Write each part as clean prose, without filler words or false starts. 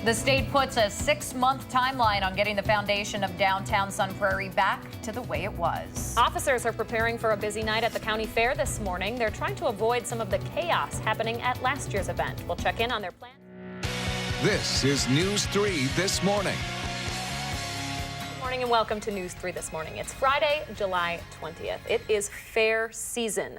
The state puts a 6-month timeline on getting the foundation of downtown Sun Prairie back to the way it was. Officers are preparing for a busy night at the county fair this morning. They're trying to avoid some of the chaos happening at last year's event. We'll check in on their plans. This is News 3 This Morning. Good morning and welcome to News 3 This Morning. It's Friday, July 20th. It is fair season.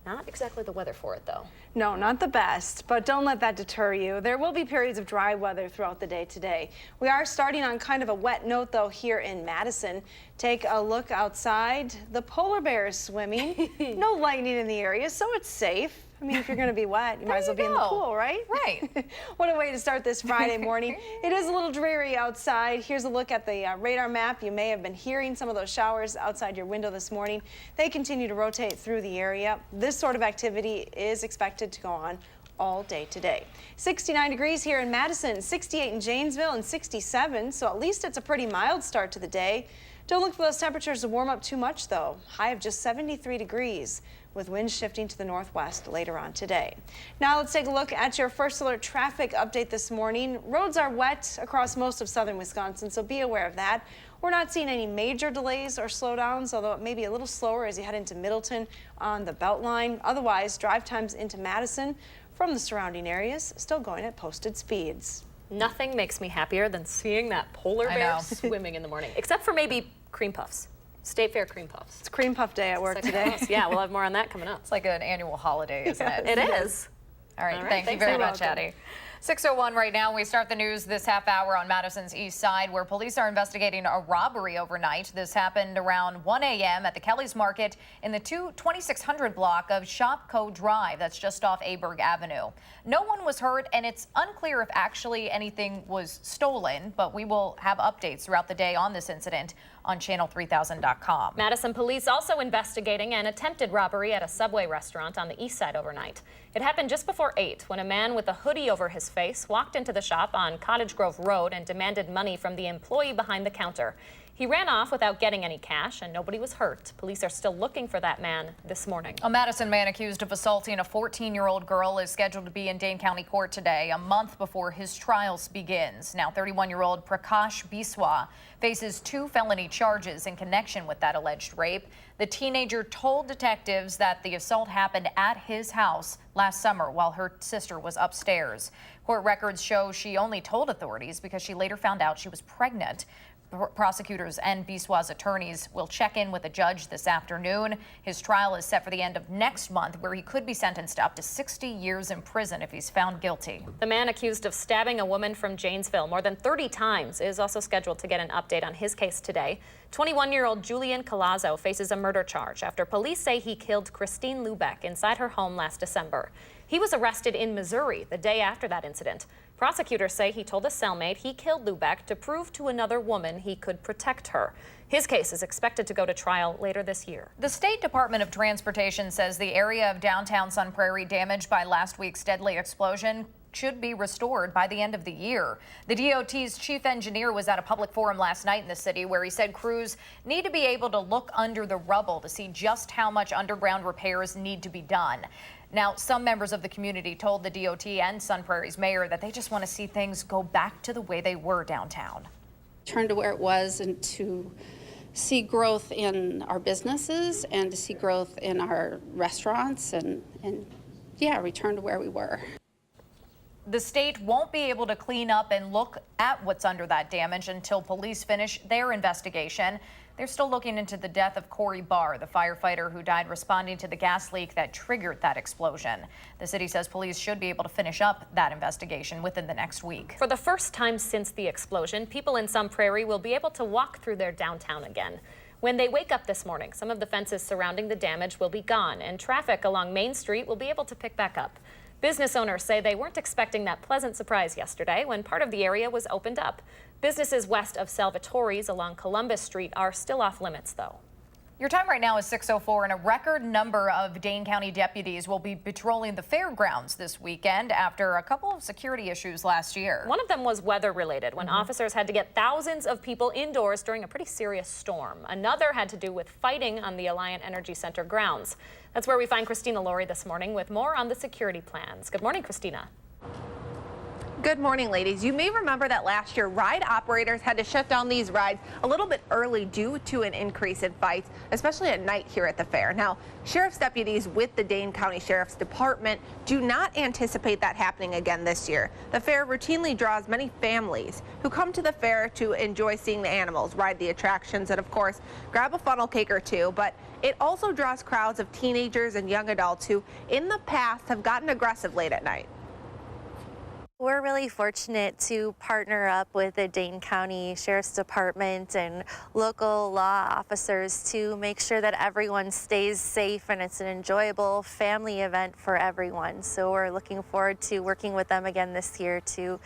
Not exactly the weather for it, though. No, not the best, but don't let that deter you. There will be periods of dry weather throughout the day today. We are starting on kind of a wet note, though, here in Madison. Take a look outside. The polar bear is swimming. No lightning in the area, so it's safe. I mean, if you're going to be wet, you might as well be in the pool, right? Right. What a way to start this Friday morning. It is a little dreary outside. Here's a look at the radar map. You may have been hearing some of those showers outside your window this morning. They continue to rotate through the area. This sort of activity is expected to go on all day today. 69 degrees here in Madison, 68 in Janesville, and 67, so at least it's a pretty mild start to the day. Don't look for those temperatures to warm up too much, though. High of just 73 degrees, with winds shifting to the northwest later on today. Now let's take a look at your first alert traffic update this morning. Roads are wet across most of southern Wisconsin, so be aware of that. We're not seeing any major delays or slowdowns, although it may be a little slower as you head into Middleton on the Beltline. Otherwise, drive times into Madison from the surrounding areas still going at posted speeds. Nothing makes me happier than seeing that polar bear swimming in the morning, except for maybe cream puffs. State Fair cream puffs. It's cream puff day at work today. Yeah, we'll have more on that coming up. It's like an annual holiday, isn't it? It is. All right, thank you very much, Addie. 6:01 right now. We start the news this half hour on Madison's east side, where police are investigating a robbery overnight. This happened around 1 a.m. at the Kelly's Market in the 2600 block of Shopco Drive. That's just off Aberg Avenue. No one was hurt, and it's unclear if actually anything was stolen, but we will have updates throughout the day on this incident on channel3000.com. Madison police also investigating an attempted robbery at a Subway restaurant on the east side overnight. It happened just before 8 when a man with a hoodie over his face walked into the shop on Cottage Grove Road and demanded money from the employee behind the counter. He ran off without getting any cash, and nobody was hurt. Police are still looking for that man this morning. A Madison man accused of assaulting a 14-year-old girl is scheduled to be in Dane County Court today, a month before his trial begins. Now, 31-year-old Prakash Biswa faces 2 felony charges in connection with that alleged rape. The teenager told detectives that the assault happened at his house last summer while her sister was upstairs. Court records show she only told authorities because she later found out she was pregnant. Prosecutors and Biswa's attorneys will check in with a judge this afternoon. His trial is set for the end of next month, where he could be sentenced to up to 60 years in prison if he's found guilty. The man accused of stabbing a woman from Janesville more than 30 times is also scheduled to get an update on his case today. 21-year-old Julian Colazzo faces a murder charge after police say he killed Christine Lubeck inside her home last December. He was arrested in Missouri the day after that incident. Prosecutors say he told a cellmate he killed Lubeck to prove to another woman he could protect her. His case is expected to go to trial later this year. The State Department of Transportation says the area of downtown Sun Prairie damaged by last week's deadly explosion should be restored by the end of the year. The DOT's chief engineer was at a public forum last night in the city where he said crews need to be able to look under the rubble to see just how much underground repairs need to be done. Now, some members of the community told the DOT and Sun Prairie's mayor that they just want to see things go back to the way they were downtown. Turn to where it was and to see growth in our businesses and to see growth in our restaurants and yeah, return to where we were. The state won't be able to clean up and look at what's under that damage until police finish their investigation. They're still looking into the death of Corey Barr, the firefighter who died responding to the gas leak that triggered that explosion. The city says police should be able to finish up that investigation within the next week. For the first time since the explosion, people in Sun Prairie will be able to walk through their downtown again. When they wake up this morning, some of the fences surrounding the damage will be gone, and traffic along Main Street will be able to pick back up. Business owners say they weren't expecting that pleasant surprise yesterday when part of the area was opened up. Businesses west of Salvatore's along Columbus Street are still off limits, though. Your time right now is 6:04, and a record number of Dane County deputies will be patrolling the fairgrounds this weekend after a couple of security issues last year. One of them was weather-related, when officers had to get thousands of people indoors during a pretty serious storm. Another had to do with fighting on the Alliant Energy Center grounds. That's where we find Christina Laurie this morning with more on the security plans. Good morning, Christina. Good morning, ladies. You may remember that last year ride operators had to shut down these rides a little bit early due to an increase in fights, especially at night here at the fair. Now, sheriff's deputies with the Dane County Sheriff's Department do not anticipate that happening again this year. The fair routinely draws many families who come to the fair to enjoy seeing the animals, ride the attractions, and of course, grab a funnel cake or two. But it also draws crowds of teenagers and young adults who, in the past, have gotten aggressive late at night. We're really fortunate to partner up with the Dane County Sheriff's Department and local law officers to make sure that everyone stays safe and it's an enjoyable family event for everyone. So we're looking forward to working with them again this year to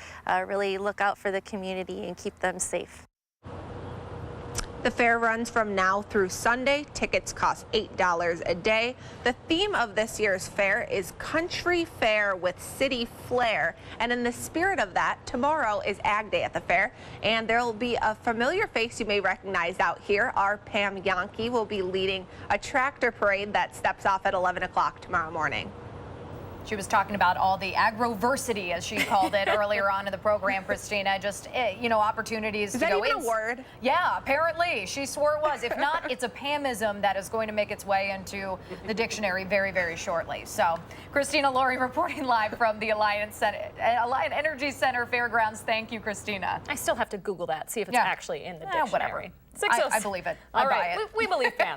really look out for the community and keep them safe. The fair runs from now through Sunday. Tickets cost $8 a day. The theme of this year's fair is Country Fair with City Flair. And in the spirit of that, tomorrow is Ag Day at the fair. And there will be a familiar face you may recognize out here. Our Pam Yankee will be leading a tractor parade that steps off at 11 o'clock tomorrow morning. She was talking about all the agroversity, as she called it, earlier on in the program, Christina. Just, you know, opportunities to go in. Is that even a word? Yeah, apparently. She swore it was. If not, it's a Pamism that is going to make its way into the dictionary very, very shortly. So, Christina Laurie reporting live from the Alliant Energy Center Fairgrounds. Thank you, Christina. I still have to Google that, see if it's actually in the dictionary. Whatever. I believe it. All I buy right, it. we believe Pam.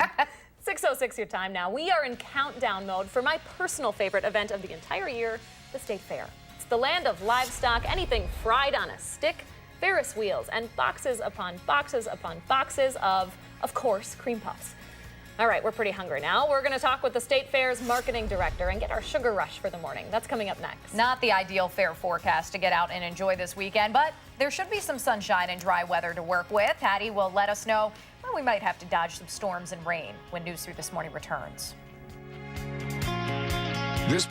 6:06 your time now. We are in countdown mode for my personal favorite event of the entire year, the State Fair. It's the land of livestock, anything fried on a stick, Ferris wheels, and boxes upon boxes of course, cream puffs. All right, we're pretty hungry now. We're going to talk with the State Fair's marketing director and get our sugar rush for the morning. That's coming up next. Not the ideal fair forecast to get out and enjoy this weekend, but there should be some sunshine and dry weather to work with. Hattie will let us know when we might have to dodge some storms and rain when News 3 This Morning returns. This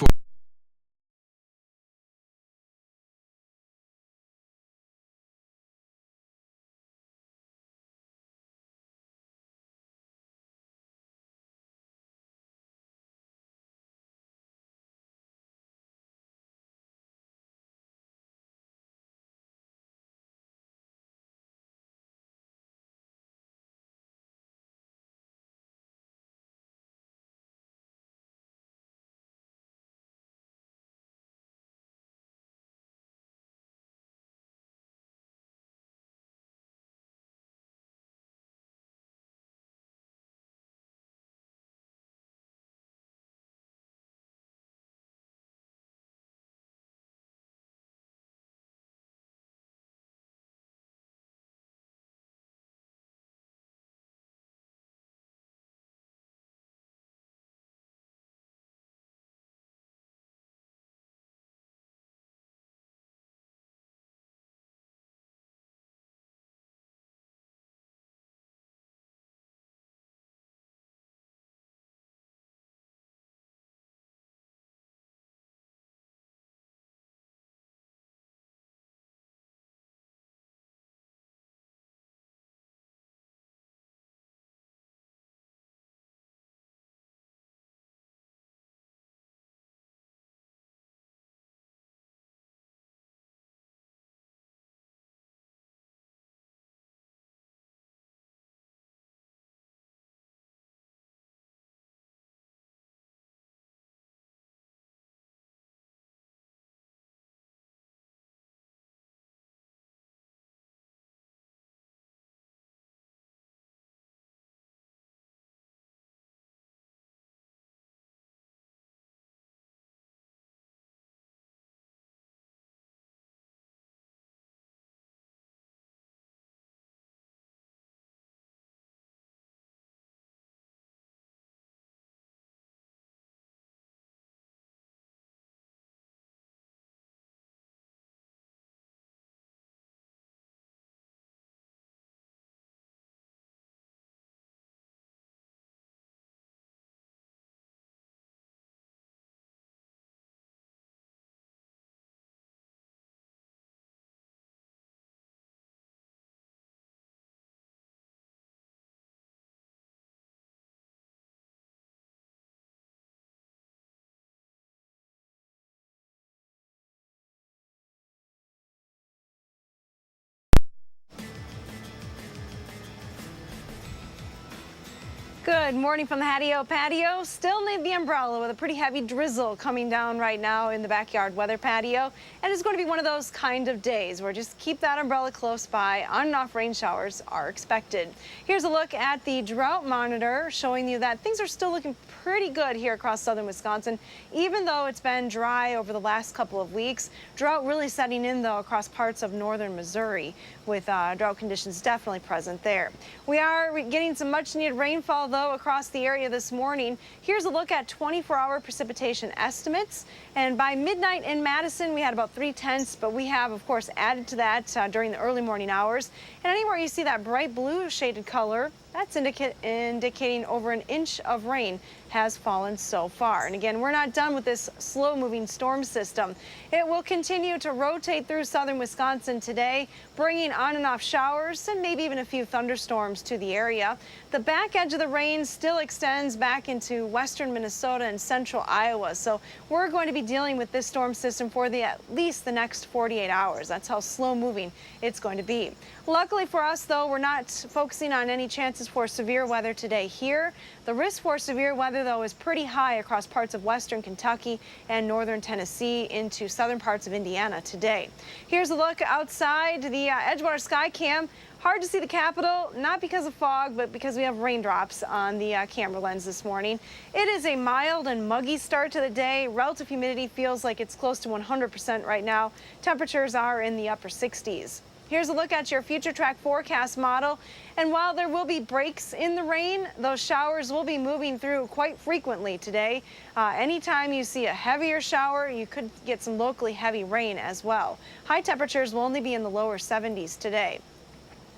Good morning from the patio. Still need the umbrella with a pretty heavy drizzle coming down right now in the backyard weather patio. And it's going to be one of those kind of days where just keep that umbrella close by. On and off rain showers are expected. Here's a look at the drought monitor showing you that things are still looking pretty good here across southern Wisconsin. Even though it's been dry over the last couple of weeks, drought really setting in though across parts of northern Missouri with drought conditions definitely present there. We are getting some much needed rainfall though across the area this morning. Here's a look at 24-hour precipitation estimates. And by midnight in Madison, we had about 3/10, but we have, of course, added to that during the early morning hours. And anywhere you see that bright blue shaded color, that's indicating over an inch of rain has fallen so far. And again, we're not done with this slow-moving storm system. It will continue to rotate through southern Wisconsin today, bringing on and off showers and maybe even a few thunderstorms to the area. The back edge of the rain still extends back into western Minnesota and central Iowa. So we're going to be dealing with this storm system for at least the next 48 hours. That's how slow-moving it's going to be. Luckily for us, though, we're not focusing on any chances for severe weather today here. The risk for severe weather, though, is pretty high across parts of western Kentucky and northern Tennessee into southern parts of Indiana today. Here's a look outside the Edgewater Sky Cam. Hard to see the Capitol, not because of fog, but because we have raindrops on the camera lens this morning. It is a mild and muggy start to the day. Relative humidity feels like it's close to 100% right now. Temperatures are in the upper 60s. Here's a look at your future track forecast model. And while there will be breaks in the rain, those showers will be moving through quite frequently today. Anytime you see a heavier shower, you could get some locally heavy rain as well. High temperatures will only be in the lower 70s today.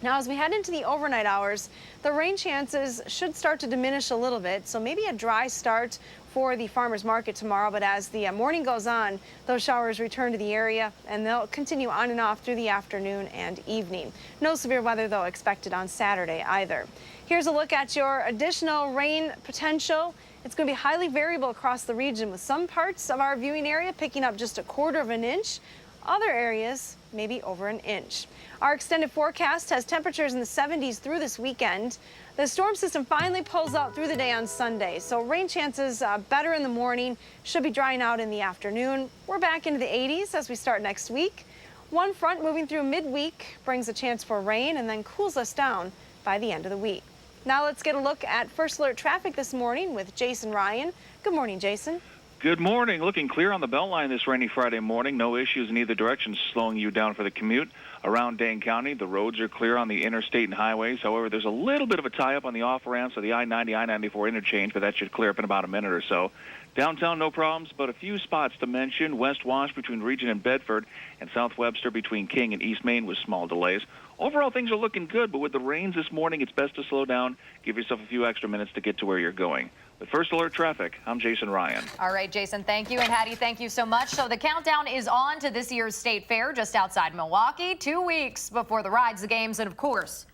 Now, as we head into the overnight hours, the rain chances should start to diminish a little bit, so maybe a dry start for the farmers market tomorrow. But as the morning goes on, those showers return to the area, and they'll continue on and off through the afternoon and evening. No severe weather, though, expected on Saturday either. Here's a look at your additional rain potential. It's going to be highly variable across the region, with some parts of our viewing area picking up just 1/4 of an inch. Other areas, maybe over an inch. Our extended forecast has temperatures in the 70s through this weekend. The storm system finally pulls out through the day on Sunday, so rain chances better in the morning, should be drying out in the afternoon. We're back into the 80s as we start next week. One front moving through midweek brings a chance for rain and then cools us down by the end of the week. Now let's get a look at First Alert traffic this morning with Jason Ryan. Good morning, Jason. Good morning. Looking clear on the Beltline this rainy Friday morning. No issues in either direction slowing you down for the commute. Around Dane County, the roads are clear on the interstate and highways. However, there's a little bit of a tie-up on the off-ramps of the I-90, I-94 interchange, but that should clear up in about a minute or so. Downtown, no problems, but a few spots to mention. West Wash between Region and Bedford, and South Webster between King and East Main with small delays. Overall, things are looking good, but with the rains this morning, it's best to slow down. Give yourself a few extra minutes to get to where you're going. With First Alert Traffic, I'm Jason Ryan. All right, Jason, thank you. And Hattie, thank you so much. So the countdown is on to this year's State Fair just outside Milwaukee. 2 weeks before the rides, the games, and of course,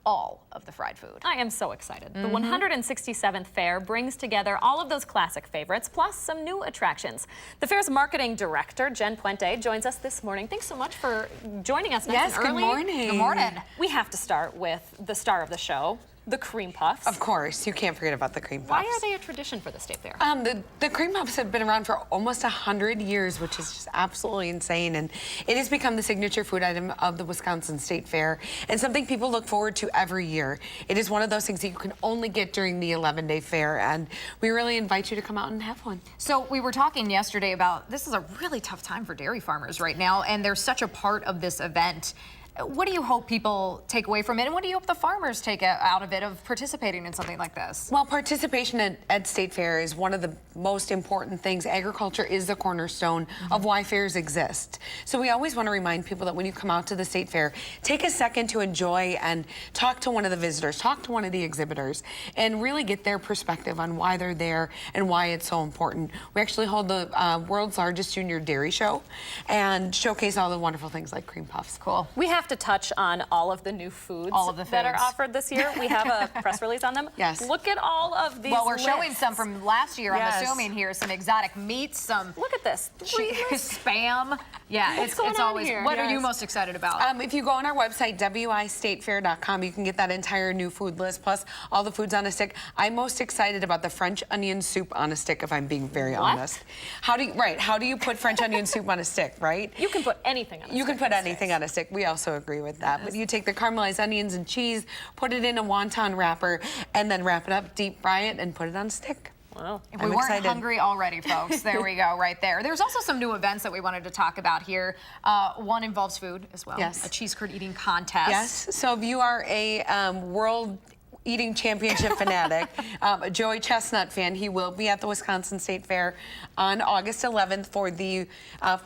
all of the fried food. I am so excited. The 167th Fair brings together all of those classic favorites, plus some new attractions. The fair's marketing director, Jen Puente, joins us this morning. Thanks so much for joining us nice and early. Good morning. Good morning. We have to start with the star of the show, the cream puffs. Of course, you can't forget about the cream puffs. Why are they a tradition for the State Fair? The cream puffs have been around for almost 100 years, which is just absolutely insane. And it has become the signature food item of the Wisconsin State Fair and something people look forward to every year. It is one of those things that you can only get during the 11-day fair. And we really invite you to come out and have one. So we were talking yesterday about this is a really tough time for dairy farmers right now, and they're such a part of this event. What do you hope people take away from it, and what do you hope the farmers take out of it of participating in something like this? Well, participation at State Fair is one of the most important things. Agriculture is the cornerstone of why fairs exist. So we always want to remind people that when you come out to the State Fair, take a second to enjoy and talk to one of the visitors, talk to one of the exhibitors, and really get their perspective on why they're there and why it's so important. We actually hold the world's largest junior dairy show and showcase all the wonderful things like cream puffs. Cool. We have to touch on all of the new foods, that are offered this year. We have a press release on them. Yes. Look at all of these. Well, we're lists. showing some from last year, Yes. I'm assuming here. Some exotic meats, some Look at this. spam, Yeah, What's going it's on always. here? What are you Yes. most excited about? If you go on our website, WIStatefair.com, you can get that entire new food list, plus all the foods on a stick. I'm most excited about the French onion soup on a stick, if I'm being very honest. How do you put French onion soup on a stick, right? You can put anything on a stick. You can put anything on a stick. We also agree with that. But you take the caramelized onions and cheese, put it in a wonton wrapper, and then wrap it up, deep fry it, and put it on a stick. Wow. If we weren't hungry already, folks, there we go, right there. There's also some new events that we wanted to talk about here. One involves food as well. Yes. A cheese curd eating contest. Yes. So if you are a world eating championship fanatic, a Joey Chestnut fan, he will be at the Wisconsin State Fair on August 11th for the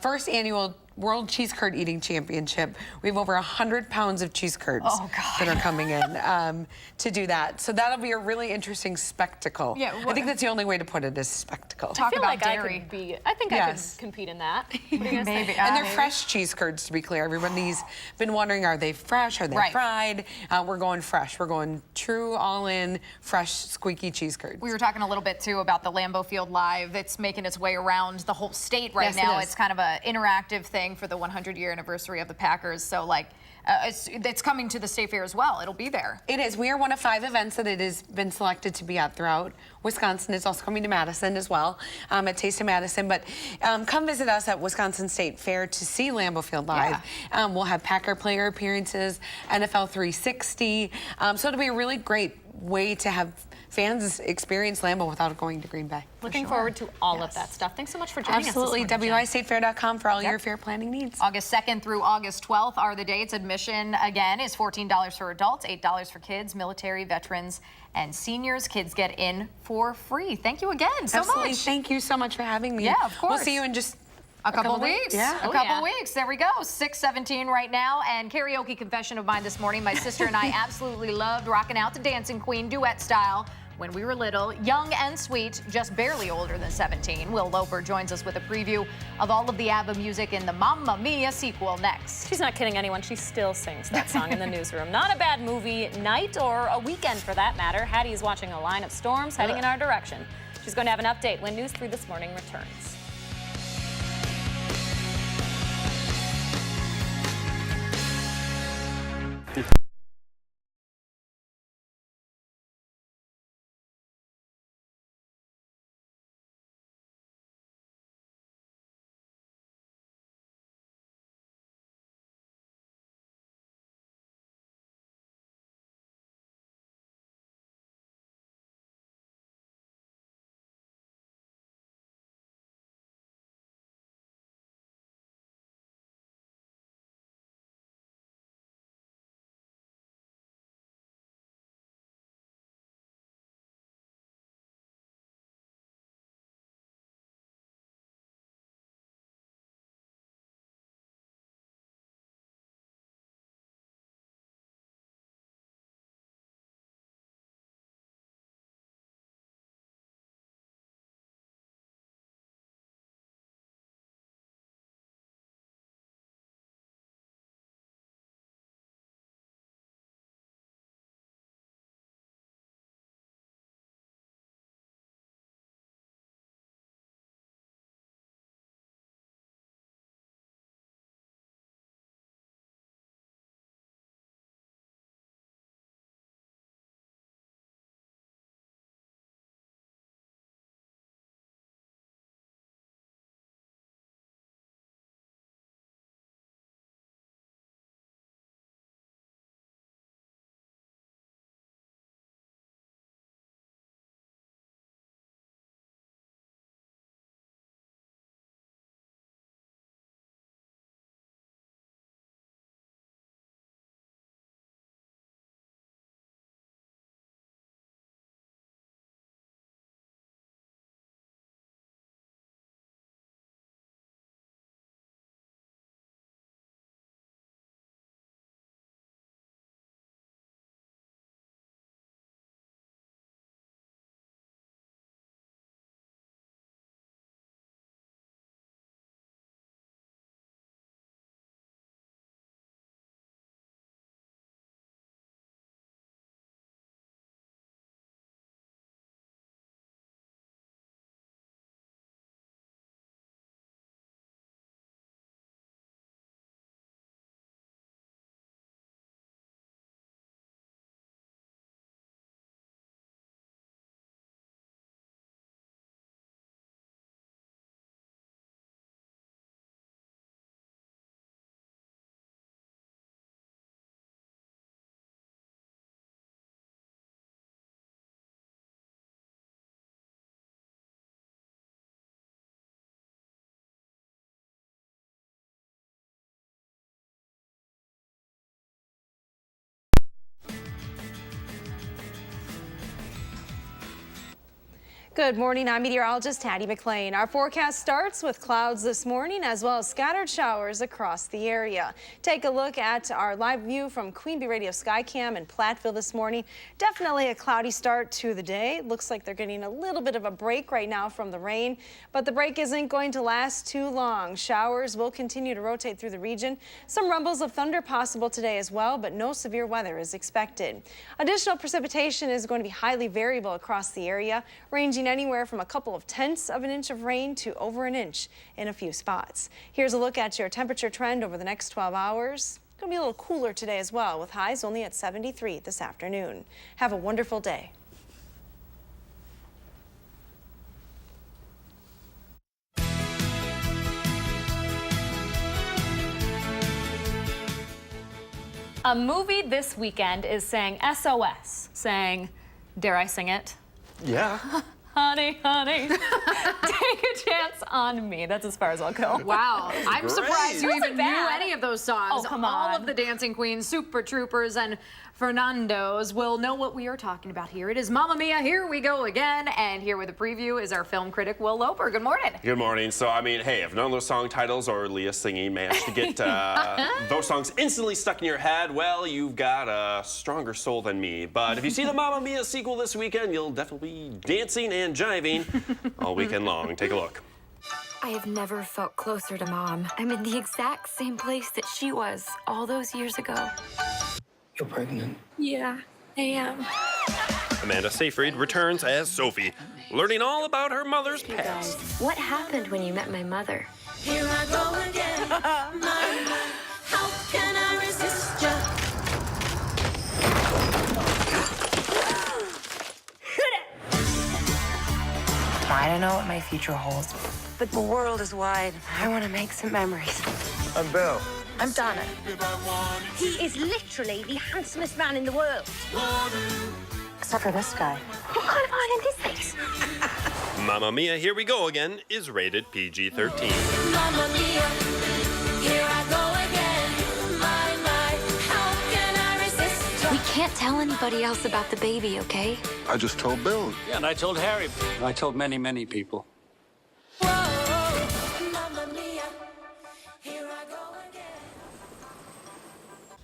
first annual World Cheese Curd Eating Championship. We have over 100 pounds of cheese curds that are coming in to do that. So that'll be a really interesting spectacle. Yeah, I think that's the only way to put it is spectacle. Talk I feel about like dairy. I think I Yes. could compete in that. What do you guys Maybe. think? And they're fresh cheese curds, to be clear. Everybody's been wondering, are they fresh? Are they fried? We're going fresh. We're going true, all-in, fresh, squeaky cheese curds. We were talking a little bit, too, about the Lambeau Field Live. It's making its way around the whole state right Yes, it now. is. It's kind of an interactive thing for the 100-year anniversary of the Packers. So, like, it's coming to the State Fair as well. It'll be there. It is. We are one of 5 events that it has been selected to be at throughout Wisconsin. It's also coming to Madison as well, at Taste of Madison. But come visit us at Wisconsin State Fair to see Lambeau Field Live. We'll have Packer player appearances, NFL 360. So it'll be a really great way to have fans experience Lambeau without going to Green Bay. Looking forward to all of that stuff. Thanks so much for joining Absolutely. us this morning, Jen. WIStatefair.com for all your fair planning needs. August 2nd through August 12th are the dates. Admission, again, is $14 for adults, $8 for kids, military, veterans, and seniors. Kids get in for free. Thank you again so Absolutely. much. Thank you so much for having me. Yeah, of course. We'll see you in just a couple weeks. Yeah. A couple weeks. There we go. 6:17 right now. And karaoke confession of mine this morning. My sister and I absolutely loved rocking out to Dancing Queen duet style when we were little, young and sweet, just barely older than 17. Will Loper joins us with a preview of all of the ABBA music in the Mamma Mia sequel next. She's not kidding anyone. She still sings that song in the newsroom. Not a bad movie night or a weekend for that matter. Hattie's watching a line of storms heading in our direction. She's going to have an update when News 3 This Morning returns. Good morning, I'm meteorologist Hattie McLean. Our forecast starts with clouds this morning as well as scattered showers across the area. Take a look at our live view from Queen Bee Radio Skycam in Platteville this morning. Definitely a cloudy start to the day. Looks like they're getting a little bit of a break right now from the rain, but the break isn't going to last too long. Showers will continue to rotate through the region. Some rumbles of thunder possible today as well, but no severe weather is expected. Additional precipitation is going to be highly variable across the area, ranging anywhere from a couple of tenths of an inch of rain to over an inch in a few spots. Here's a look at your temperature trend over the next 12 hours. It's going to be a little cooler today as well, with highs only at 73 this afternoon. Have a wonderful day. A movie this weekend is saying SOS, saying, dare I sing it? Yeah. Honey, honey, take a chance on me. That's as far as I'll go. Wow, I'm surprised you even knew bad. any of those songs. Oh, come All on. of the Dancing Queens, Super Troopers, and Fernandos will know what we are talking about here. It is Mamma Mia, here we go again. And here with a preview is our film critic, Will Loper. Good morning. Good morning. So, I mean, hey, if none of those song titles or Leah singing managed to get those songs instantly stuck in your head, well, you've got a stronger soul than me. But if you see the Mamma Mia sequel this weekend, you'll definitely be dancing and jiving all weekend long. Take a look. I have never felt closer to Mom. I'm in the exact same place that she was all those years ago. You're pregnant? Yeah, I am. Amanda Seyfried returns as Sophie, learning all about her mother's past. What happened when you met my mother? Here I go again. How can I resist you? I don't know what my future holds, but the world is wide. I want to make some memories. I'm Bill. I'm Donna. He is literally the handsomest man in the world. Except for this guy. What kind of island is this? Mamma Mia, Here We Go Again is rated PG-13. Mamma mia, here I go again. My, how can I resist you? We can't tell anybody else about the baby, okay? I just told Bill. Yeah, and I told Harry. I told many, many people. Mamma mia, here I go again.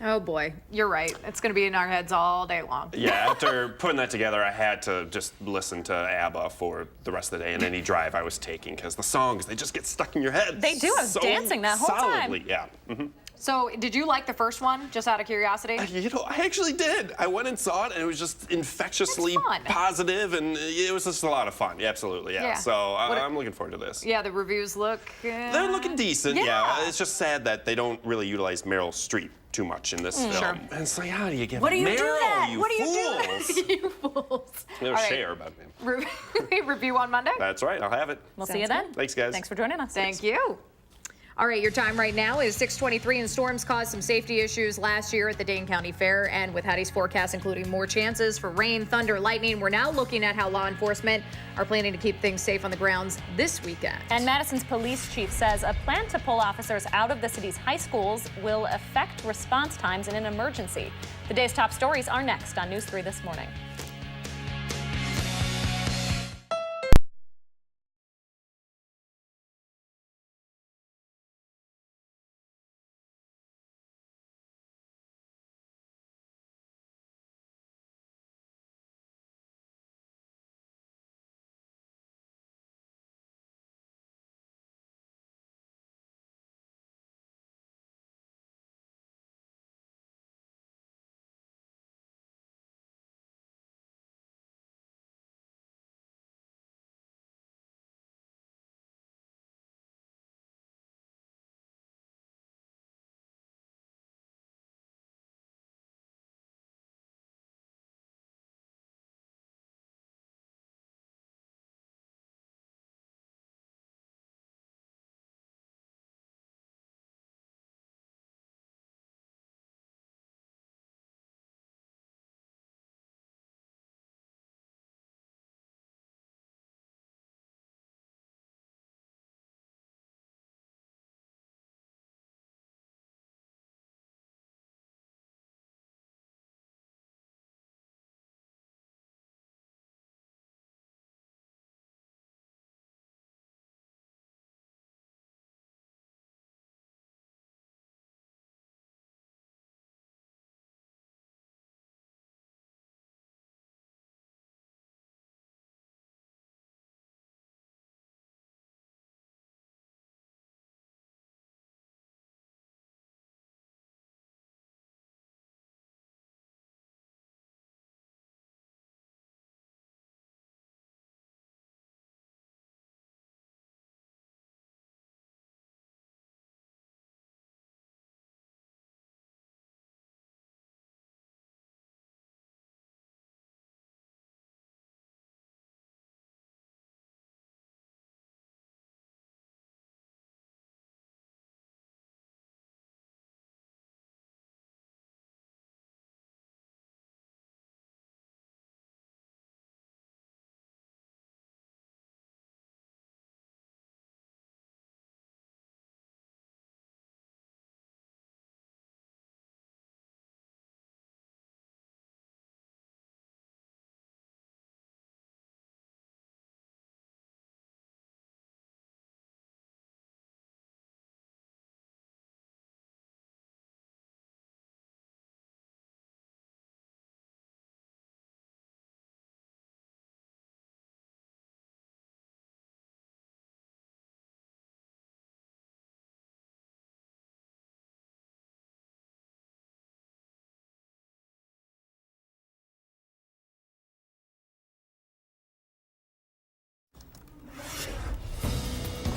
Oh boy, you're right. It's going to be in our heads all day long. Yeah, after putting that together, I had to just listen to ABBA for the rest of the day and any drive I was taking, because the songs, they just get stuck in your head. They do. I was dancing that whole time. Solidly, yeah. Mm-hmm. So, did you like the first one, just out of curiosity? You know, I actually did. I went and saw it, and it was just infectiously positive, and it was just a lot of fun. Yeah, absolutely, yeah. So I'm looking forward to this. Yeah, the reviews look... They're looking decent, yeah. It's just sad that they don't really utilize Meryl Streep too much in this film. Sure. And it's like, how do you get What do you Meryl, do that? you What do you fools? do that? You fools. No All right. share about me. Review on Monday? That's right, I'll have it. We'll see you then. Thanks, guys. Thanks for joining us. Thank you. All right, your time right now is 6:23, and storms caused some safety issues last year at the Dane County Fair. And with Hattie's forecast, including more chances for rain, thunder, lightning, we're now looking at how law enforcement are planning to keep things safe on the grounds this weekend. And Madison's police chief says a plan to pull officers out of the city's high schools will affect response times in an emergency. The day's top stories are next on News 3 This Morning.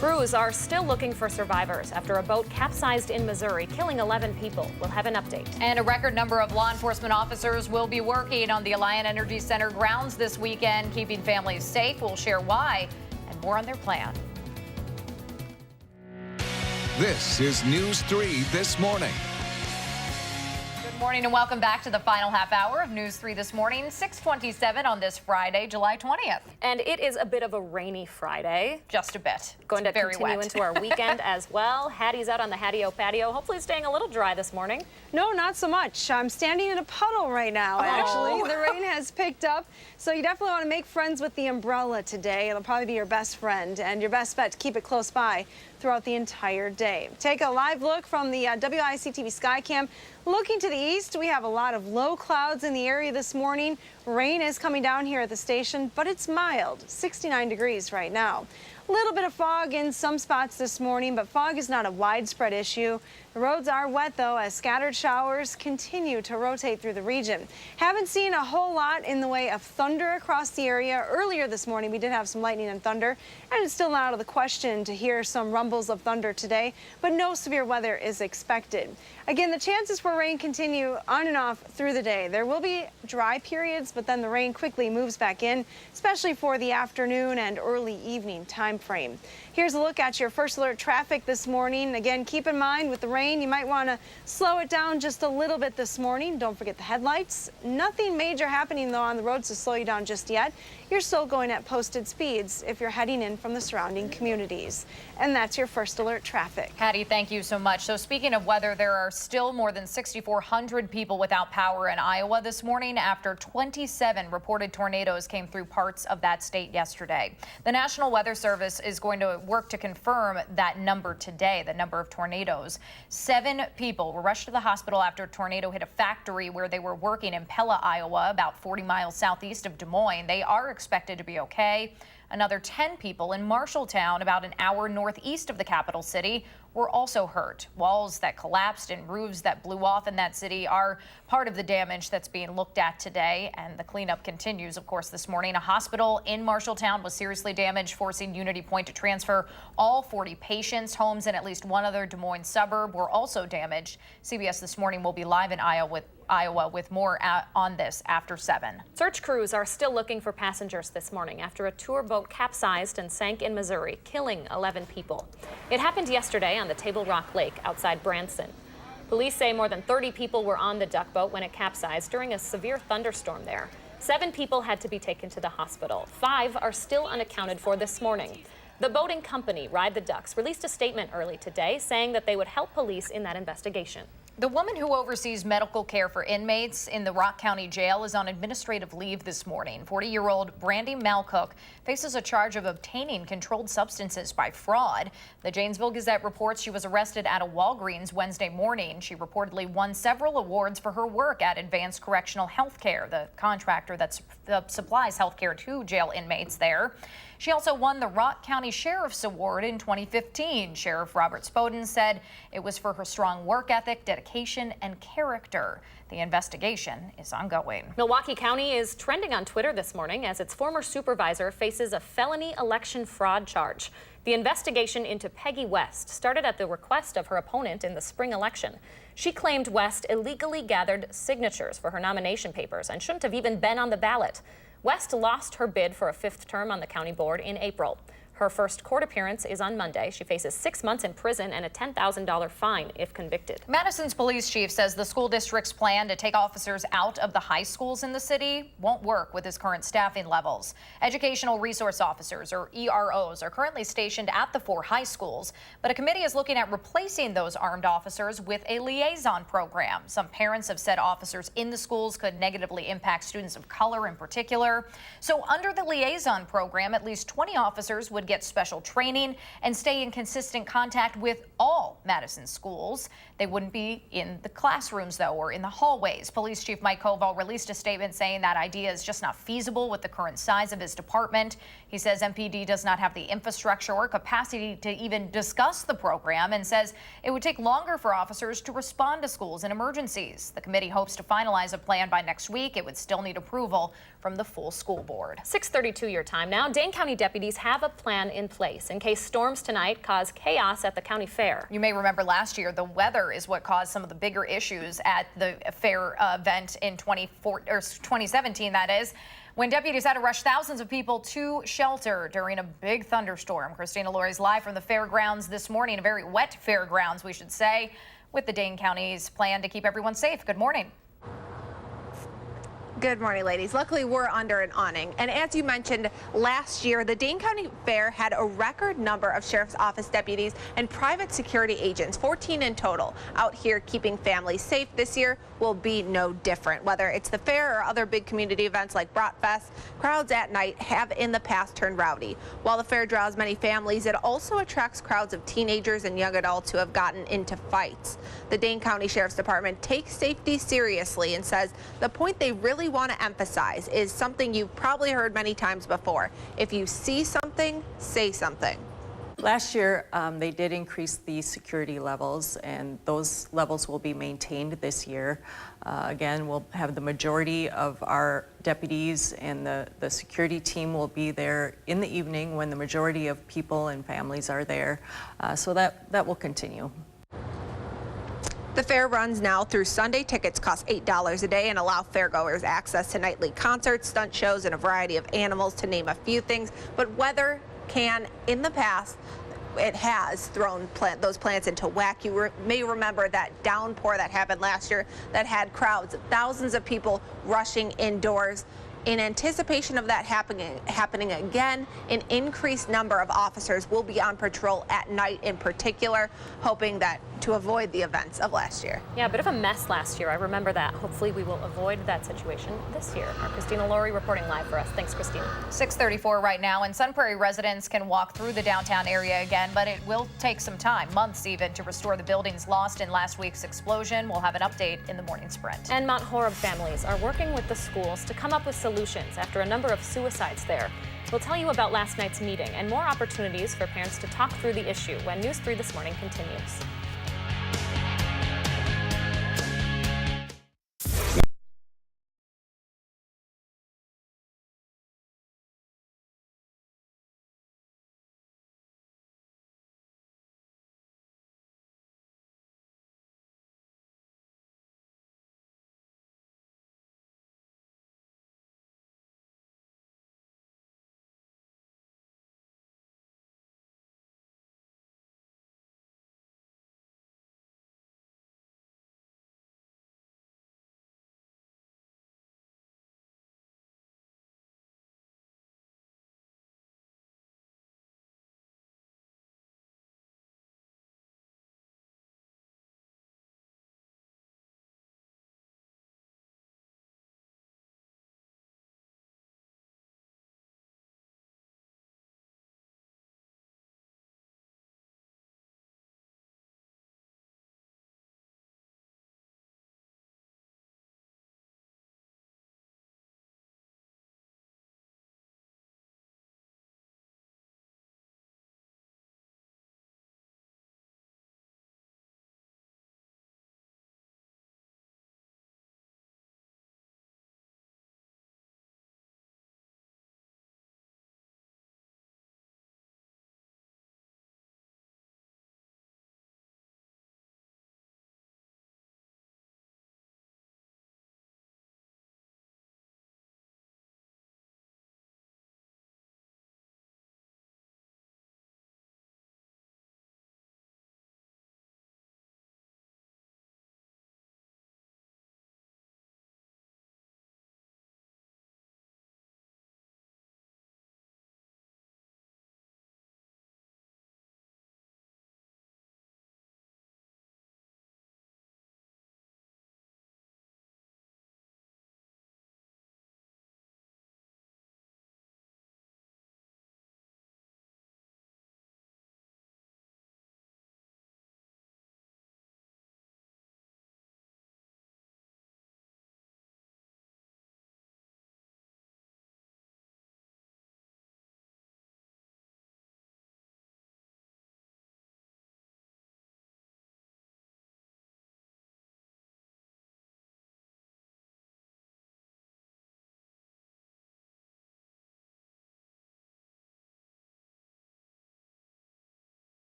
Crews are still looking for survivors after a boat capsized in Missouri, killing 11 people. We'll have an update. And a record number of law enforcement officers will be working on the Alliant Energy Center grounds this weekend, keeping families safe. We'll share why and more on their plan. This is News 3 This Morning. Good morning and welcome back to the final half hour of News 3 This Morning, 6:27 on this Friday, July 20th. And it is a bit of a rainy Friday. Just a bit. Going to very continue wet. into our weekend as well. Hattie's out on the Hattie-O patio, hopefully staying a little dry this morning. No, not so much. I'm standing in a puddle right now, actually. The rain has picked up, so you definitely want to make friends with the umbrella today. It'll probably be your best friend, and your best bet to keep it close by throughout the entire day. Take a live look from the WISC-TV Skycam. Looking to the east, we have a lot of low clouds in the area this morning. Rain is coming down here at the station, but it's mild, 69 degrees right now. A little bit of fog in some spots this morning, but fog is not a widespread issue. The roads are wet, though, as scattered showers continue to rotate through the region. Haven't seen a whole lot in the way of thunder across the area. Earlier this morning, we did have some lightning and thunder, and it's still not out of the question to hear some rumbles of thunder today, but no severe weather is expected. Again, the chances for rain continue on and off through the day. There will be dry periods, but then the rain quickly moves back in, especially for the afternoon and early evening time frame. Here's a look at your first alert traffic this morning. Again, keep in mind with the rain, you might want to slow it down just a little bit this morning. Don't forget the headlights. Nothing major happening, though, on the roads to slow you down just yet. You're still going at posted speeds if you're heading in from the surrounding communities. And that's your first alert traffic. Hattie, thank you so much. So speaking of weather, there are still more than 6,400 people without power in Iowa this morning after 27 reported tornadoes came through parts of that state yesterday. The National Weather Service is going to work to confirm that number today, the number of tornadoes. 7 people were rushed to the hospital after a tornado hit a factory where they were working in Pella, Iowa, about 40 miles southeast of Des Moines. They are expected to be okay. Another 10 people in Marshalltown, about an hour northeast of the capital city, were also hurt. Walls that collapsed and roofs that blew off in that city are part of the damage that's being looked at today, and the cleanup continues, of course, this morning. A hospital in Marshalltown was seriously damaged, forcing Unity Point to transfer all 40 patients. Homes in at least one other Des Moines suburb were also damaged. CBS This Morning will be live in Iowa with more on this after 7. Search crews are still looking for passengers this morning after a tour boat capsized and sank in Missouri, killing 11 people. It happened yesterday on the Table Rock Lake outside Branson. Police say more than 30 people were on the duck boat when it capsized during a severe thunderstorm there. 7 people had to be taken to the hospital. 5 are still unaccounted for this morning. The boating company, Ride the Ducks, released a statement early today saying that they would help police in that investigation. The woman who oversees medical care for inmates in the Rock County Jail is on administrative leave this morning. 40-year-old Brandy Malcook faces a charge of obtaining controlled substances by fraud. The Janesville Gazette reports she was arrested at a Walgreens Wednesday morning. She reportedly won several awards for her work at Advanced Correctional Health Care, the contractor that supplies health care to jail inmates there. She also won the Rock County Sheriff's Award in 2015. Sheriff Robert Spoden said it was for her strong work ethic, dedication, and character. The investigation is ongoing. Milwaukee County is trending on Twitter this morning as its former supervisor faces a felony election fraud charge. The investigation into Peggy West started at the request of her opponent in the spring election. She claimed West illegally gathered signatures for her nomination papers and shouldn't have even been on the ballot. West lost her bid for a 5th term on the county board in April. Her first court appearance is on Monday. She faces 6 months in prison and a $10,000 fine if convicted. Madison's police chief says the school district's plan to take officers out of the high schools in the city won't work with his current staffing levels. Educational resource officers, or EROs, are currently stationed at the 4 high schools, but a committee is looking at replacing those armed officers with a liaison program. Some parents have said officers in the schools could negatively impact students of color in particular. So under the liaison program, at least 20 officers would get special training and stay in consistent contact with all Madison schools. They wouldn't be in the classrooms, though, or in the hallways. Police Chief Mike Koval released a statement saying that idea is just not feasible with the current size of his department. He says MPD does not have the infrastructure or capacity to even discuss the program and says it would take longer for officers to respond to schools in emergencies. The committee hopes to finalize a plan by next week. It would still need approval from the full school board. 6:32 your time now. Dane County deputies have a plan plan in place in case storms tonight cause chaos at the county fair. You may remember last year, the weather is what caused some of the bigger issues at the fair event in 2017, that is, when deputies had to rush thousands of people to shelter during a big thunderstorm. Christina Lori's live from the fairgrounds this morning, a very wet fairgrounds, we should say, with the Dane County's plan to keep everyone safe. Good morning. Good morning, ladies. Luckily, we're under an awning. And as you mentioned, last year, the Dane County Fair had a record number of Sheriff's Office deputies and private security agents, 14 in total, out here keeping families safe. This year will be no different. Whether it's the fair or other big community events like Bratfest, crowds at night have in the past turned rowdy. While the fair draws many families, it also attracts crowds of teenagers and young adults who have gotten into fights. The Dane County Sheriff's Department takes safety seriously and says the point they really want to emphasize is something you've probably heard many times before. If you see something, say something. Last year, they did increase the security levels, and those levels will be maintained this year. Again, we'll have the majority of our deputies and the security team will be there in the evening when the majority of people and families are there. So that will continue. The fair runs now through Sunday. Tickets cost $8 a day and allow fairgoers access to nightly concerts, stunt shows, and a variety of animals, to name a few things. But weather can, in the past, it has thrown those plans into whack. You may remember that downpour that happened last year that had crowds, thousands of people rushing indoors. In anticipation of that happening again, an increased number of officers will be on patrol at night in particular, hoping that to avoid the events of last year. Yeah, a bit of a mess last year. I remember that. Hopefully we will avoid that situation this year. Our Christina Lori reporting live for us. Thanks, Christina. 6:34 right now, and Sun Prairie residents can walk through the downtown area again, but it will take some time, months even, to restore the buildings lost in last week's explosion. We'll have an update in the morning sprint. And Mount Horeb families are working with the schools to come up with solutions after a number of suicides there. We'll tell you about last night's meeting and more opportunities for parents to talk through the issue when News 3 This Morning continues.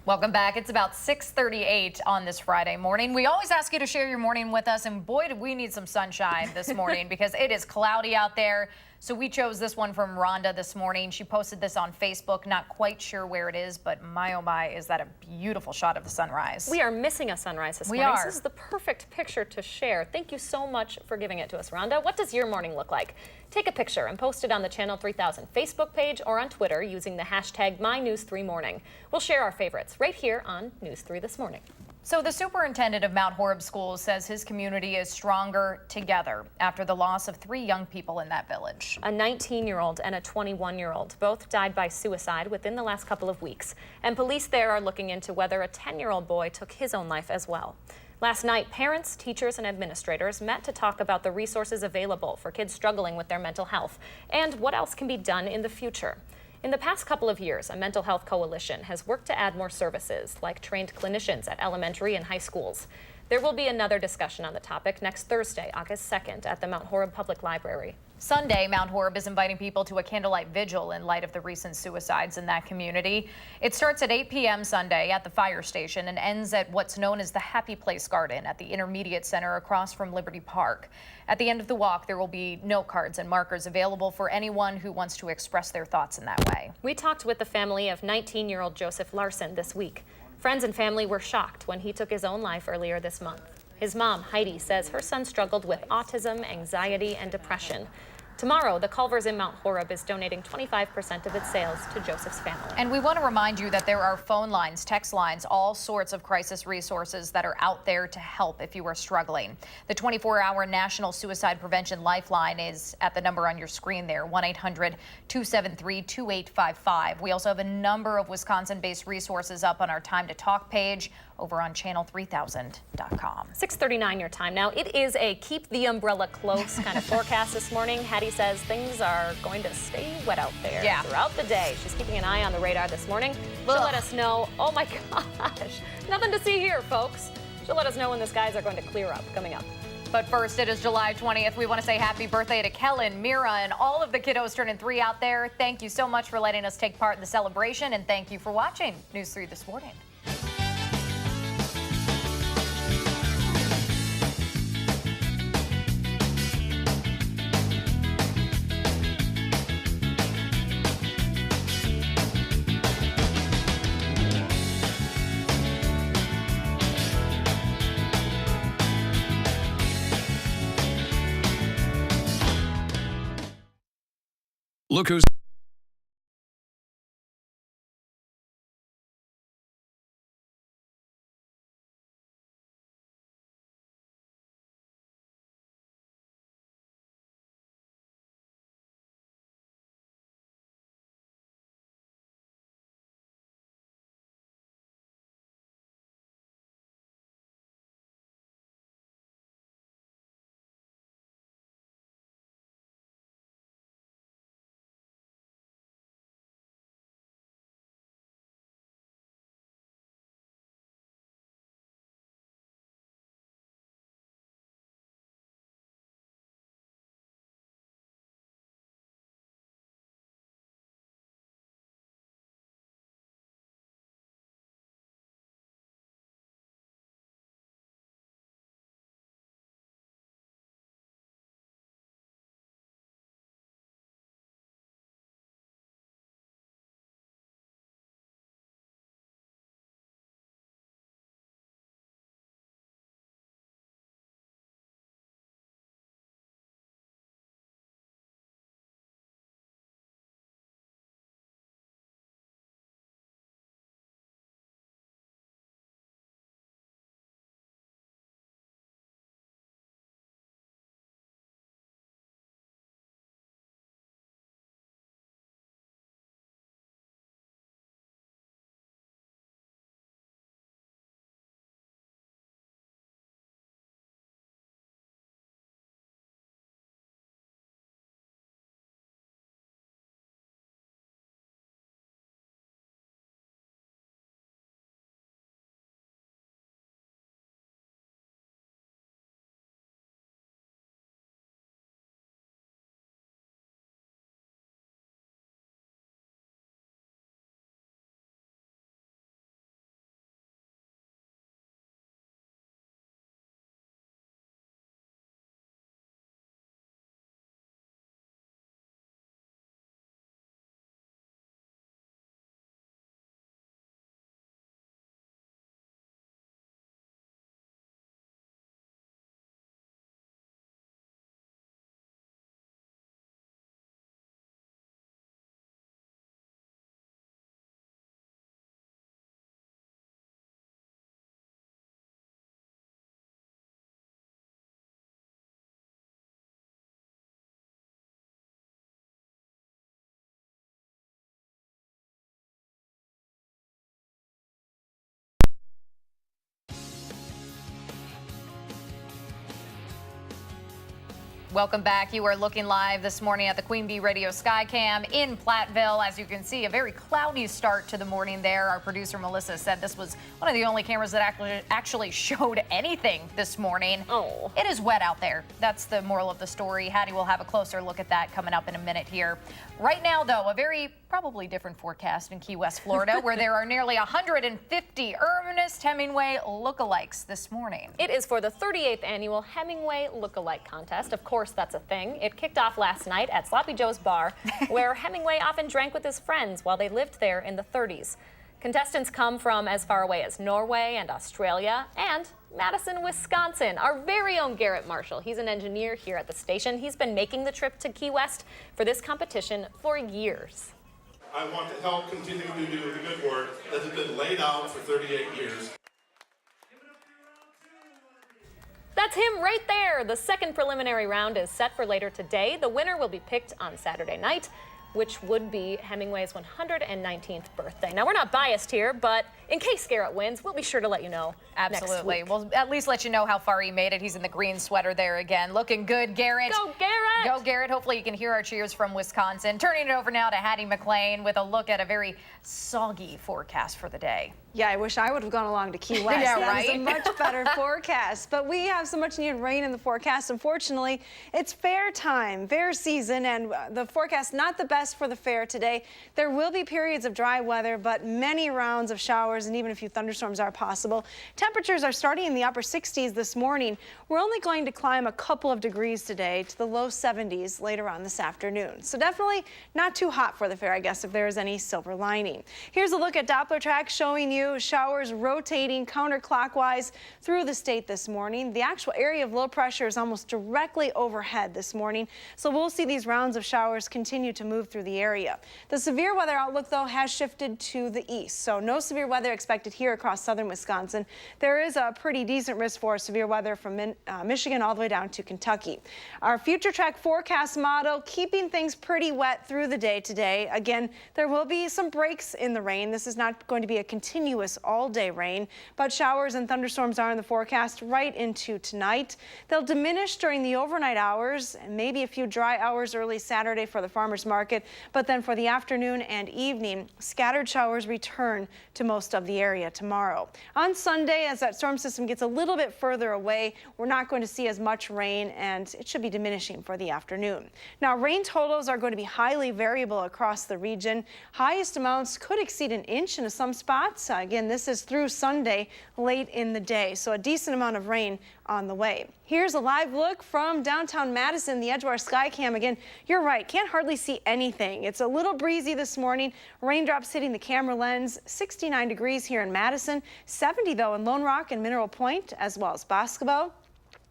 Welcome back. It's about 6:38 on this Friday morning. We always ask you to share your morning with us, and boy, do we need some sunshine this morning because it is cloudy out there. So we chose this one from Rhonda this morning. She posted this on Facebook. Not quite sure where it is, but my oh my, is that a beautiful shot of the sunrise. We are missing a sunrise this morning. So this is the perfect picture to share. Thank you so much for giving it to us, Rhonda. What does your morning look like? Take a picture and post it on the Channel 3000 Facebook page or on Twitter using the hashtag MyNews3Morning. We'll share our favorites right here on News 3 This Morning. So the superintendent of Mount Horeb Schools says his community is stronger together after the loss of 3 young people in that village. A 19-year-old and a 21-year-old both died by suicide within the last couple of weeks. And police there are looking into whether a 10-year-old boy took his own life as well. Last night, parents, teachers, and administrators met to talk about the resources available for kids struggling with their mental health and what else can be done in the future. In the past couple of years, a mental health coalition has worked to add more services, like trained clinicians at elementary and high schools. There will be another discussion on the topic next Thursday, August 2nd, at the Mount Horeb Public Library. Sunday, Mount Horeb is inviting people to a candlelight vigil in light of the recent suicides in that community. It starts at 8 p.m. Sunday at the fire station and ends at what's known as the Happy Place Garden at the Intermediate Center across from Liberty Park. At the end of the walk, there will be note cards and markers available for anyone who wants to express their thoughts in that way. We talked with the family of 19-year-old Joseph Larson this week. Friends and family were shocked when he took his own life earlier this month. His mom, Heidi, says her son struggled with autism, anxiety, and depression. Tomorrow, the Culvers in Mount Horeb is donating 25% of its sales to Joseph's family. And we want to remind you that there are phone lines, text lines, all sorts of crisis resources that are out there to help if you are struggling. The 24-hour National Suicide Prevention Lifeline is at the number on your screen there, 1-800-273-2855. We also have a number of Wisconsin-based resources up on our Time to Talk page over on channel3000.com. 6:39 your time now. It is a keep the umbrella close kind of forecast this morning. Hattie says things are going to stay wet out there throughout the day. She's keeping an eye on the radar this morning. She'll let us know. Oh my gosh, nothing to see here, folks. She'll let us know when the skies are going to clear up coming up. But first, it is July 20th. We want to say happy birthday to Kellen, Mira, and all of the kiddos turning 3 out there. Thank you so much for letting us take part in the celebration, and thank you for watching News 3 This Morning. Look who's Welcome back. You are looking live this morning at the Queen Bee Radio Skycam in Platteville. As you can see, a very cloudy start to the morning there. Our producer Melissa said this was one of the only cameras that actually showed anything this morning. Oh. It is wet out there. That's the moral of the story. Hattie will have a closer look at that coming up in a minute here. Right now, though, a very probably different forecast in Key West, Florida, where there are nearly 150 Ernest Hemingway lookalikes this morning. It is for the 38th annual Hemingway Lookalike Contest. Of course, that's a thing. It kicked off last night at Sloppy Joe's Bar, where Hemingway often drank with his friends while they lived there in the 30s. Contestants come from as far away as Norway and Australia and Madison, Wisconsin. Our very own Garrett Marshall, he's an engineer here at the station. He's been making the trip to Key West for this competition for years. I want to help continue to do the good work that has been laid out for 38 years. That's him right there. The second preliminary round is set for later today. The winner will be picked on Saturday night, which would be Hemingway's 119th birthday. Now, we're not biased here, but in case Garrett wins, we'll be sure to let you know. Absolutely. Next week. We'll at least let you know how far he made it. He's in the green sweater there again. Looking good, Garrett. Go, Garrett! Go, Garrett. Hopefully you can hear our cheers from Wisconsin. Turning it over now to Hattie McLean with a look at a very soggy forecast for the day. Yeah, I wish I would have gone along to Key West. Yeah, That is a right? much better forecast. But we have so much needed rain in the forecast. Unfortunately, it's fair time, fair season, and the forecast not the best for the fair today. There will be periods of dry weather, but many rounds of showers and even a few thunderstorms are possible. Temperatures are starting in the upper 60s this morning. We're only going to climb a couple of degrees today to the low 70s later on this afternoon. So definitely not too hot for the fair, I guess, if there is any silver lining. Here's a look at Doppler track showing you showers rotating counterclockwise through the state this morning. The actual area of low pressure is almost directly overhead this morning, so we'll see these rounds of showers continue to move through the area. The severe weather outlook, though, has shifted to the east, so no severe weather expected here across southern Wisconsin. There is a pretty decent risk for severe weather from Michigan all the way down to Kentucky. Our future track forecast model keeping things pretty wet through the day today. Again, there will be some breaks in the rain. This is not going to be a continuous all-day rain, but showers and thunderstorms are in the forecast right into tonight. They'll diminish during the overnight hours and maybe a few dry hours early Saturday for the farmers market, but then for the afternoon and evening, scattered showers return to most of the area tomorrow. On Sunday, as that storm system gets a little bit further away, we're not going to see as much rain, and it should be diminishing for the afternoon. Now, rain totals are going to be highly variable across the region. Highest amounts could exceed an inch in some spots. Again, this is through Sunday late in the day, so a decent amount of rain on the way. Here's a live look from downtown Madison, the edge of our Skycam. Again, you're right, can't hardly see anything. It's a little breezy this morning. Raindrops hitting the camera lens. 69 degrees here in Madison, 70 though in Lone Rock and Mineral Point, as well as Boscabo.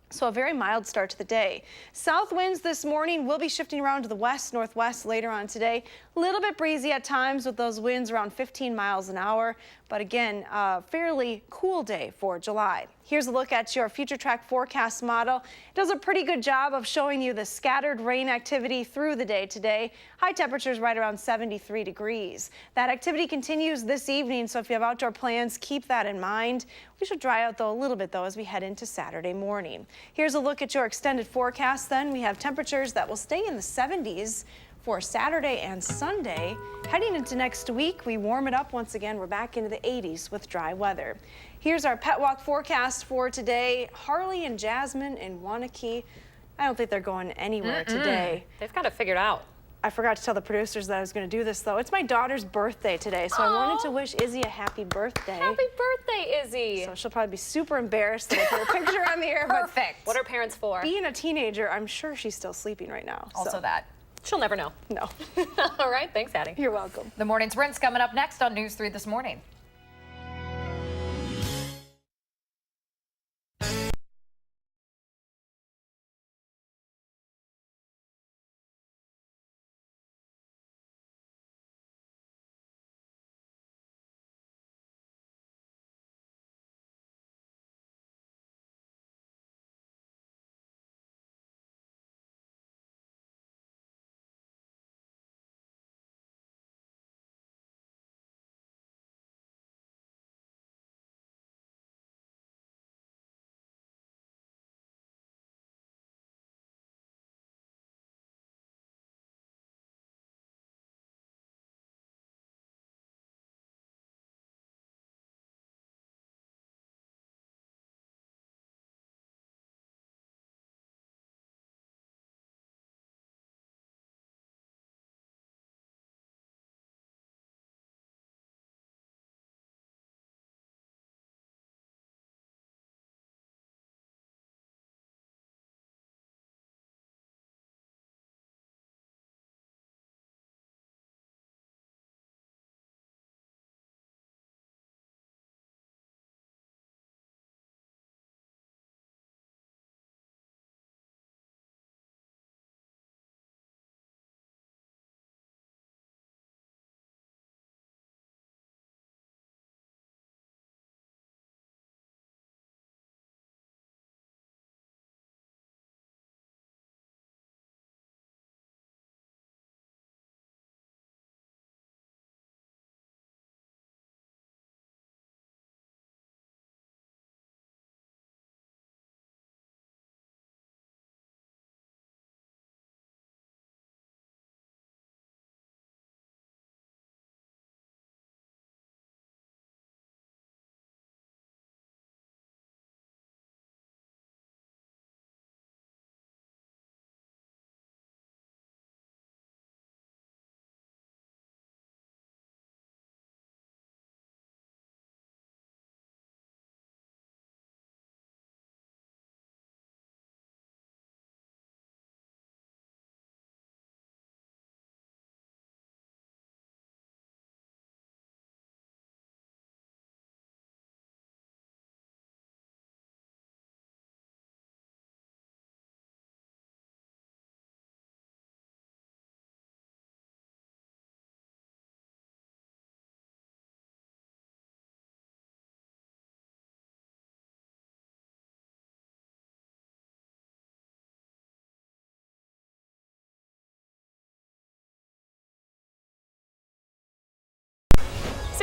So a very mild start to the day. South winds this morning will be shifting around to the west-northwest later on today. A little bit breezy at times with those winds around 15 miles an hour. But again, a fairly cool day for July. Here's a look at your future track forecast model. It does a pretty good job of showing you the scattered rain activity through the day today. High temperatures right around 73 degrees. That activity continues this evening, so if you have outdoor plans, keep that in mind. We should dry out though a little bit though as we head into Saturday morning. Here's a look at your extended forecast then. We have temperatures that will stay in the 70s for Saturday and Sunday. Heading into next week, we warm it up once again. We're back into the 80s with dry weather. Here's our pet walk forecast for today. Harley and Jasmine in Wanakee. I don't think they're going anywhere today. They've got it figured out. I forgot to tell the producers that I was going to do this, though. It's my daughter's birthday today, so I wanted to wish Izzy a happy birthday. Happy birthday, Izzy. So she'll probably be super embarrassed that I put her picture on the air. Perfect. What are parents for? Being a teenager, I'm sure she's still sleeping right now. Also that. She'll never know. No. All right, thanks, Hattie. You're welcome. The morning's rinse coming up next on News 3 This Morning.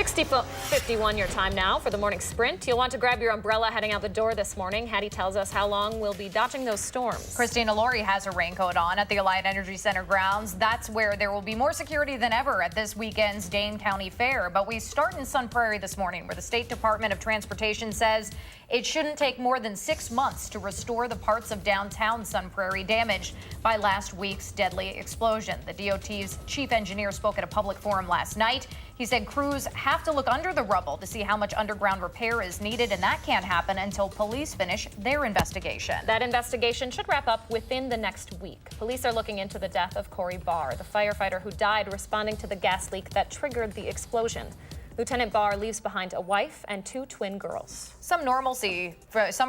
6:51 your time now for the morning sprint. You'll want to grab your umbrella heading out the door this morning. Hattie tells us how long we'll be dodging those storms. Christina Laurie has a raincoat on at the Alliant Energy Center grounds. That's where there will be more security than ever at this weekend's Dane County Fair. But we start in Sun Prairie this morning, where the State Department of Transportation says it shouldn't take more than 6 months to restore the parts of downtown Sun Prairie damaged by last week's deadly explosion. The DOT's chief engineer spoke at a public forum last night. He said crews have to look under the rubble to see how much underground repair is needed, and that can't happen until police finish their investigation. That investigation should wrap up within the next week. Police are looking into the death of Corey Barr, the firefighter who died responding to the gas leak that triggered the explosion. Lieutenant Barr leaves behind a wife and 2 twin girls. Some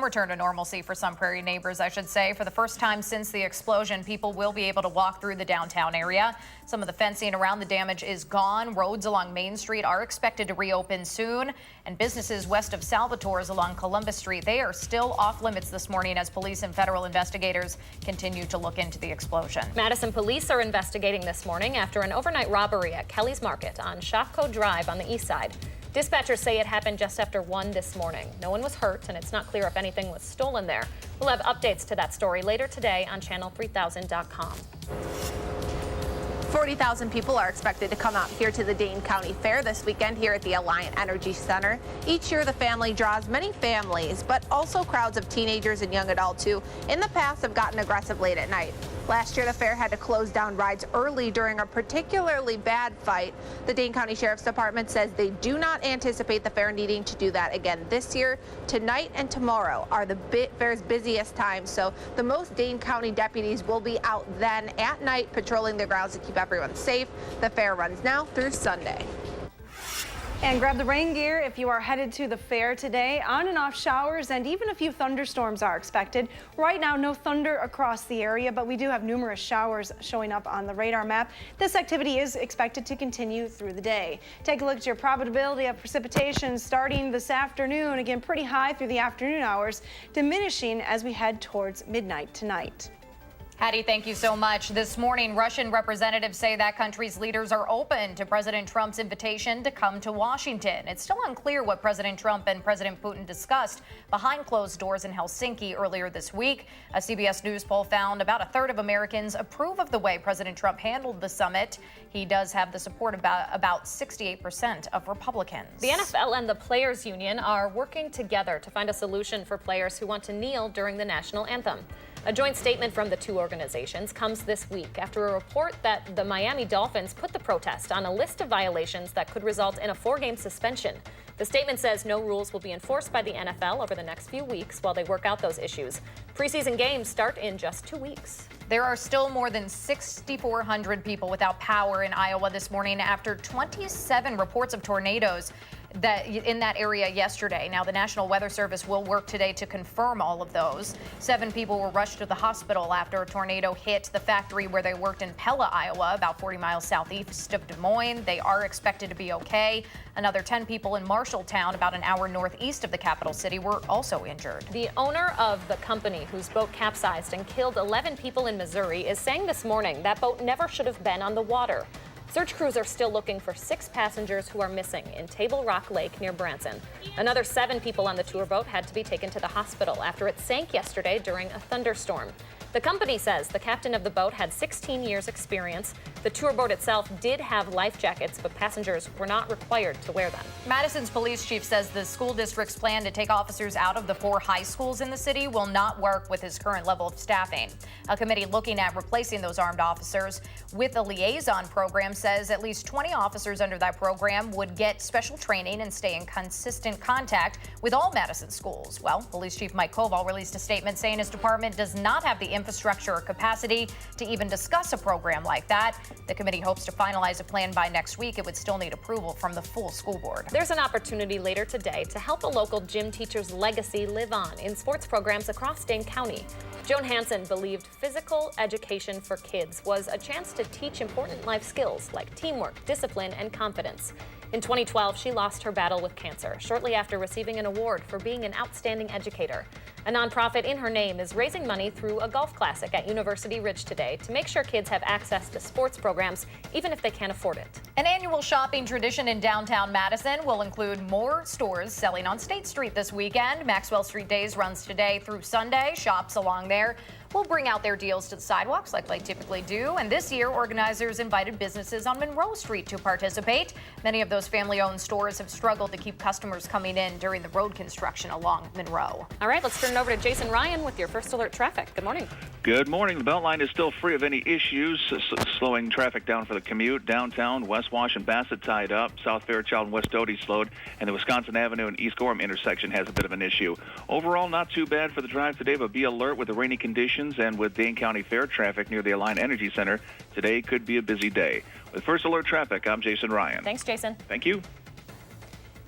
return to normalcy for Sun Prairie neighbors, I should say. For the first time since the explosion, people will be able to walk through the downtown area. Some of the fencing around the damage is gone. Roads along Main Street are expected to reopen soon. And businesses west of Salvatore's along Columbus Street, they are still off limits this morning as police and federal investigators continue to look into the explosion. Madison police are investigating this morning after an overnight robbery at Kelly's Market on Shopko Drive on the east side. Dispatchers say it happened just after 1 this morning. No one was hurt, and it's not clear if anything was stolen there. We'll have updates to that story later today on channel3000.com. 40,000 people are expected to come out here to the Dane County Fair this weekend here at the Alliant Energy Center. Each year, the family draws many families, but also crowds of teenagers and young adults who, in the past, have gotten aggressive late at night. Last year, the fair had to close down rides early during a particularly bad fight. The Dane County Sheriff's Department says they do not anticipate the fair needing to do that again this year. Tonight and tomorrow are the fair's busiest times, so the most Dane County deputies will be out then at night patrolling the grounds to keep everyone safe. The fair runs now through Sunday. And grab the rain gear if you are headed to the fair today. On and off showers and even a few thunderstorms are expected. Right now, no thunder across the area, but we do have numerous showers showing up on the radar map. This activity is expected to continue through the day. Take a look at your probability of precipitation starting this afternoon. Again, pretty high through the afternoon hours, diminishing as we head towards midnight tonight. Hattie, thank you so much. This morning, Russian representatives say that country's leaders are open to President Trump's invitation to come to Washington. It's still unclear what President Trump and President Putin discussed behind closed doors in Helsinki earlier this week. A CBS News poll found about a third of Americans approve of the way President Trump handled the summit. He does have the support of about 68% of Republicans. The NFL and the Players Union are working together to find a solution for players who want to kneel during the national anthem. A joint statement from the two organizations comes this week after a report that the Miami Dolphins put the protest on a list of violations that could result in a 4-game suspension. The statement says no rules will be enforced by the NFL over the next few weeks while they work out those issues. Preseason games start in just 2 weeks. There are still more than 6,400 people without power in Iowa this morning after 27 reports of tornadoes in that area yesterday. Now, the National Weather Service will work today to confirm all of those. 7 people were rushed to the hospital after a tornado hit the factory where they worked in Pella, Iowa, about 40 miles southeast of Des Moines. They are expected to be okay. Another 10 people in Marshalltown, about an hour northeast of the capital city, were also injured. The owner of the company whose boat capsized and killed 11 people in Missouri is saying this morning that boat never should have been on the water. Search crews are still looking for 6 passengers who are missing in Table Rock Lake near Branson. Another 7 people on the tour boat had to be taken to the hospital after it sank yesterday during a thunderstorm. The company says the captain of the boat had 16 years experience. The tour boat itself did have life jackets, but passengers were not required to wear them. Madison's police chief says the school district's plan to take officers out of the 4 high schools in the city will not work with his current level of staffing. A committee looking at replacing those armed officers with a liaison program says at least 20 officers under that program would get special training and stay in consistent contact with all Madison schools. Well, Police Chief Mike Koval released a statement saying his department does not have the infrastructure or capacity to even discuss a program like that. The committee hopes to finalize a plan by next week. It would still need approval from the full school board. There's an opportunity later today to help a local gym teacher's legacy live on in sports programs across Dane County. Joan Hansen believed physical education for kids was a chance to teach important life skills like teamwork, discipline, and confidence. In 2012, she lost her battle with cancer shortly after receiving an award for being an outstanding educator. A nonprofit in her name is raising money through a golf classic at University Ridge today to make sure kids have access to sports programs, even if they can't afford it. An annual shopping tradition in downtown Madison will include more stores selling on State Street this weekend. Maxwell Street Days runs today through Sunday. Shops along there will bring out their deals to the sidewalks like they typically do. And this year, organizers invited businesses on Monroe Street to participate. Many of those family-owned stores have struggled to keep customers coming in during the road construction along Monroe. All right, let's turn it over to Jason Ryan with your first alert traffic. Good morning. Good morning. The Beltline is still free of any issues, slowing traffic down for the commute. Downtown, West Wash and Bassett tied up. South Fairchild and West Doty slowed. And the Wisconsin Avenue and East Gorham intersection has a bit of an issue. Overall, not too bad for the drive today, but be alert with the rainy conditions and with Dane County Fair traffic near the Alliant Energy Center. Today could be a busy day. With First Alert Traffic, I'm Jason Ryan. Thanks, Jason. Thank you.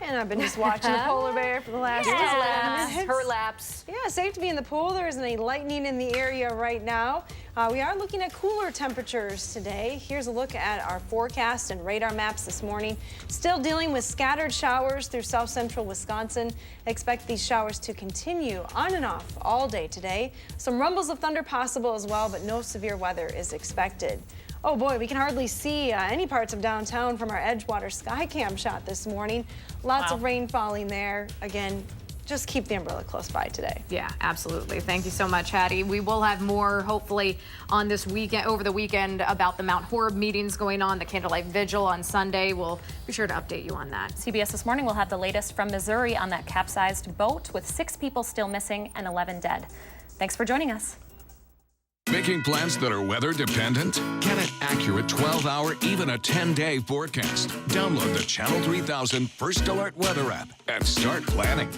And I've been just watching the polar bear for the last 2 minutes. Her laps. Yeah, safe to be in the pool. There isn't any lightning in the area right now. We are looking at cooler temperatures today. Here's a look at our forecast and radar maps this morning. Still dealing with scattered showers through south central Wisconsin. Expect these showers to continue on and off all day today. Some rumbles of thunder possible as well, but no severe weather is expected. Oh boy, we can hardly see any parts of downtown from our Edgewater Skycam shot this morning. Lots of rain falling there. Again, just keep the umbrella close by today. Yeah, absolutely. Thank you so much, Hattie. We will have more, hopefully, on this weekend, over the weekend, about the Mount Horeb meetings going on, the Candlelight Vigil on Sunday. We'll be sure to update you on that. CBS This Morning will have the latest from Missouri on that capsized boat with 6 people still missing and 11 dead. Thanks for joining us. Making plans that are weather dependent? Get an accurate 12-hour, even a 10-day forecast. Download the Channel 3000 First Alert Weather app and start planning.